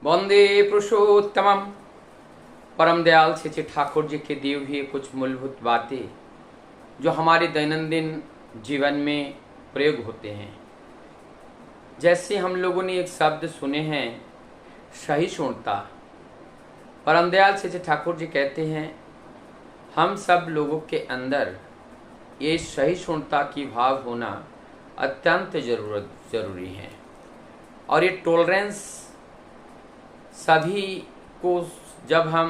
वंदे पुरुषोत्तमम। परम दयाल श्री ठाकुर जी के दिए हुए कुछ मूलभूत बातें जो हमारे दैनंदिन जीवन में प्रयोग होते हैं। जैसे हम लोगों ने एक शब्द सुने हैं, सहिष्णुता। परम दयाल श्री ठाकुर जी कहते हैं हम सब लोगों के अंदर ये सहिष्णुता की भाव होना अत्यंत जरूरी है। और ये टॉलरेंस सभी को जब हम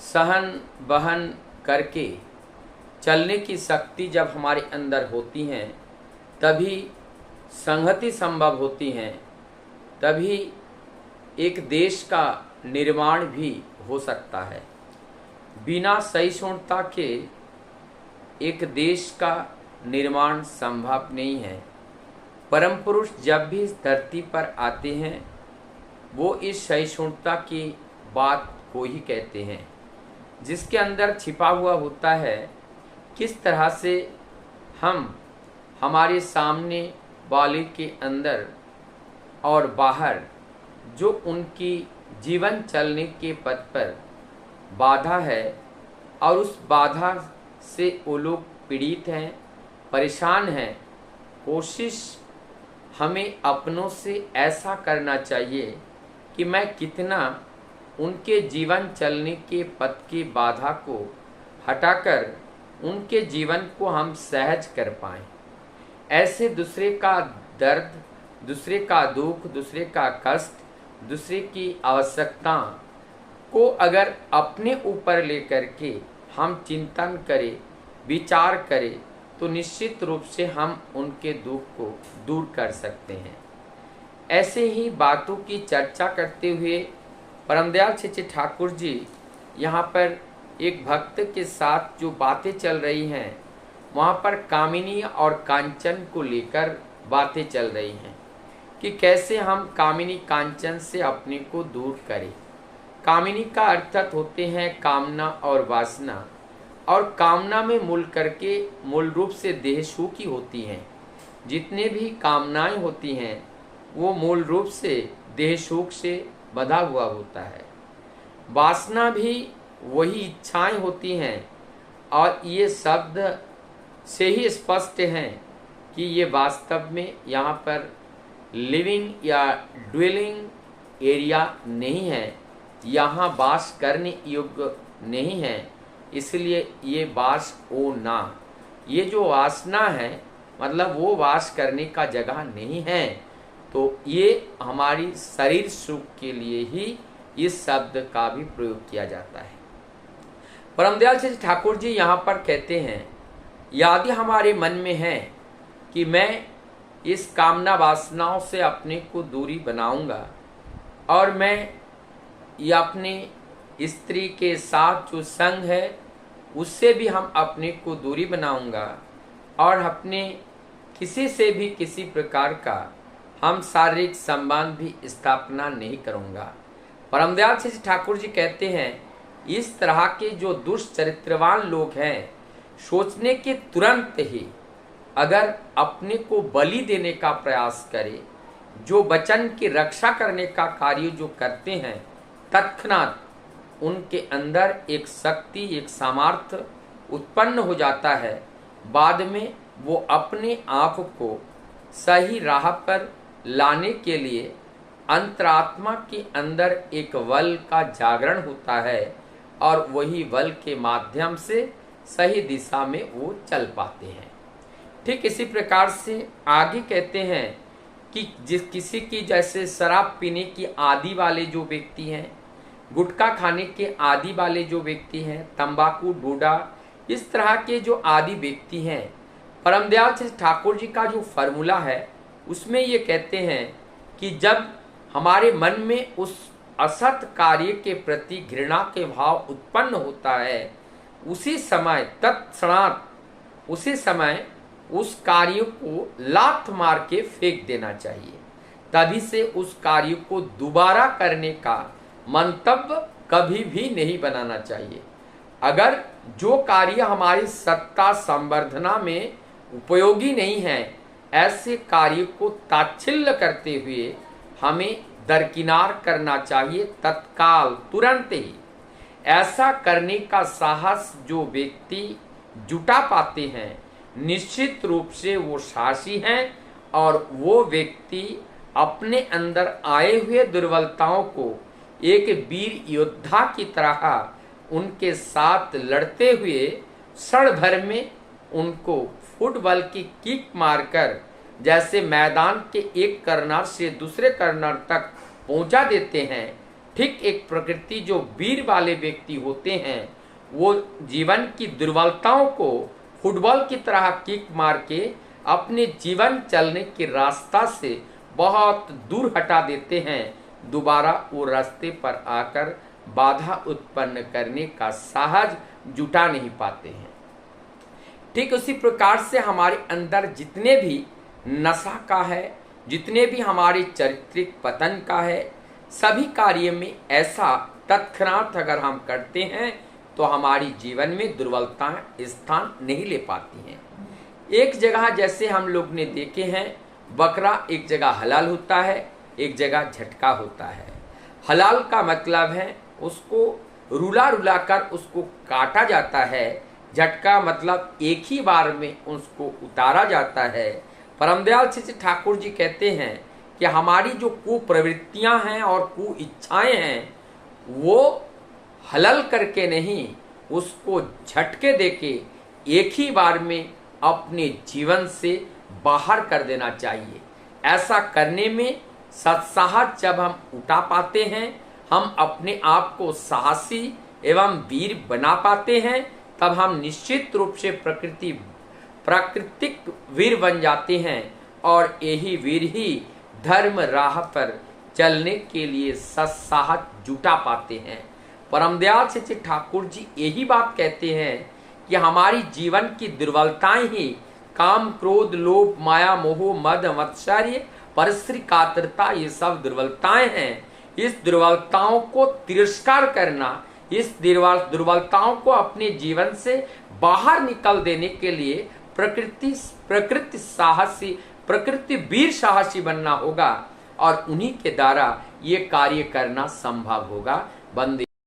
सहन बहन करके चलने की शक्ति जब हमारे अंदर होती हैं, तभी संहति संभव होती है, तभी एक देश का निर्माण भी हो सकता है। बिना सहिष्णुता के एक देश का निर्माण संभव नहीं है। परम पुरुष जब भी इस धरती पर आते हैं वो इस सहिष्णुता की बात को ही कहते हैं, जिसके अंदर छिपा हुआ होता है किस तरह से हम हमारे सामने वाले के अंदर और बाहर जो उनकी जीवन चलने के पथ पर बाधा है और उस बाधा से वो लोग पीड़ित हैं, परेशान हैं। कोशिश हमें अपनों से ऐसा करना चाहिए कि मैं कितना उनके जीवन चलने के पथ की बाधा को हटाकर उनके जीवन को हम सहज कर पाएं। ऐसे दूसरे का दर्द, दूसरे का दुख, दूसरे का कष्ट, दूसरे की आवश्यकता को अगर अपने ऊपर लेकर के हम चिंतन करें, विचार करें, तो निश्चित रूप से हम उनके दुख को दूर कर सकते हैं। ऐसे ही बातों की चर्चा करते हुए परमदयाल श्री ठाकुर जी यहाँ पर एक भक्त के साथ जो बातें चल रही हैं, वहाँ पर कामिनी और कांचन को लेकर बातें चल रही हैं कि कैसे हम कामिनी कांचन से अपने को दूर करें। कामिनी का अर्थ होते हैं कामना और वासना, और कामना में मूल रूप से देह सुख ही होती हैं। जितने भी कामनाएं होती हैं वो मूल रूप से देह सुख से बंधा हुआ होता है। वासना भी वही इच्छाएं होती हैं, और ये शब्द से ही स्पष्ट हैं कि ये वास्तव में यहाँ पर लिविंग या ड्वेलिंग एरिया नहीं है, यहाँ वास करने योग्य नहीं है। इसलिए ये वास ओ ना, ये जो वासना है मतलब वो वास करने का जगह नहीं है। तो ये हमारी शरीर सुख के लिए ही इस शब्द का भी प्रयोग किया जाता है। परमदयाल श्री ठाकुर जी यहाँ पर कहते हैं यदि हमारे मन में है कि मैं इस कामना वासनाओं से अपने को दूरी बनाऊंगा और मैं ये अपने स्त्री के साथ जो संग है उससे भी हम अपने को दूरी बनाऊंगा, और अपने किसी से भी किसी प्रकार का हम शारीरिक संबंध भी स्थापना नहीं करूंगा। परमदयाल श्री ठाकुर जी कहते हैं इस तरह के जो दुष्चरित्रवान लोग हैं, सोचने के तुरंत ही अगर अपने को बलि देने का प्रयास करें, जो वचन की रक्षा करने का कार्य जो करते हैं, तत्क्षणात उनके अंदर एक शक्ति, एक सामर्थ्य उत्पन्न हो जाता है। बाद में वो अपने आप को सही राह पर लाने के लिए अंतरात्मा के अंदर एक बल का जागरण होता है, और वही बल के माध्यम से सही दिशा में वो चल पाते हैं। ठीक इसी प्रकार से आगे कहते हैं कि किसी की जैसे शराब पीने की आदि वाले जो व्यक्ति हैं, गुटखा खाने के आदि वाले जो व्यक्ति हैं, तंबाकू डोडा इस तरह के जो आदि व्यक्ति हैं, परमदयाल श्री ठाकुर जी का जो फॉर्मूला है उसमें ये कहते हैं कि जब हमारे मन में उस असत कार्य के प्रति घृणा के भाव उत्पन्न होता है, उसी समय तत्क्षणात उसी समय उस कार्य को लात मार के फेंक देना चाहिए। तभी से उस कार्य को दोबारा करने का मंतव्य कभी भी नहीं बनाना चाहिए। अगर जो कार्य हमारी सत्ता संवर्धना में उपयोगी नहीं है, ऐसे कार्य को ताच्छिल्य करते हुए हमें दरकिनार करना चाहिए तत्काल, तुरंत ही। ऐसा करने का साहस जो व्यक्ति जुटा पाते हैं, निश्चित रूप से वो साहसी हैं और वो व्यक्ति अपने अंदर आए हुए दुर्बलताओं को एक वीर योद्धा की तरह उनके साथ लड़ते हुए क्षण भर में उनको फुटबॉल की किक मारकर जैसे मैदान के एक कर्नर से दूसरे कर्नर तक पहुंचा देते हैं। ठीक एक प्रकृति जो वीर वाले व्यक्ति होते हैं, वो जीवन की दुर्बलताओं को फुटबॉल की तरह किक मार के अपने जीवन चलने के रास्ता से बहुत दूर हटा देते हैं। दोबारा वो रास्ते पर आकर बाधा उत्पन्न करने का साहस जुटा नहीं पाते हैं। ठीक उसी प्रकार से हमारे अंदर जितने भी नशा का है, जितने भी हमारे चारित्रिक पतन का है, सभी कार्य में ऐसा तत्क्षणात अगर हम करते हैं तो हमारी जीवन में दुर्बलताएं स्थान नहीं ले पाती हैं। एक जगह जैसे हम लोग ने देखे हैं, बकरा एक जगह हलाल होता है, एक जगह झटका होता है। हलाल का मतलब है उसको रुला रुला कर उसको काटा जाता है, झटका मतलब एक ही बार में उसको उतारा जाता है। परमदयाल श्री ठाकुर जी कहते हैं कि हमारी जो कुप्रवृत्तियां हैं और कु इच्छाएं हैं, वो हलल करके नहीं, उसको झटके देके एक ही बार में अपने जीवन से बाहर कर देना चाहिए। ऐसा करने में सत्साहस जब हम उठा पाते हैं, हम अपने आप को साहसी एवं वीर बना पाते हैं, तब हम निश्चित रूप से प्राकृतिक वीर बन जाते हैं और यही वीर ही धर्म राह पर चलने के लिए सत्साहस जुटा पाते हैं। परमदयाल श्री ठाकुर जी यही बात कहते हैं कि हमारी जीवन की दुर्बलताएं ही काम, क्रोध, लोभ, माया, मोह, मद, मत्सर्य, परस्त्री, कातरता, ये सब दुर्बलताएं हैं। इस दुर्बलताओं को तिरस्कार करना, इस दुर्बलताओं को अपने जीवन से बाहर निकल देने के लिए प्रकृति साहसी, प्रकृति वीर साहसी बनना होगा और उन्हीं के द्वारा ये कार्य करना संभव होगा। बंदे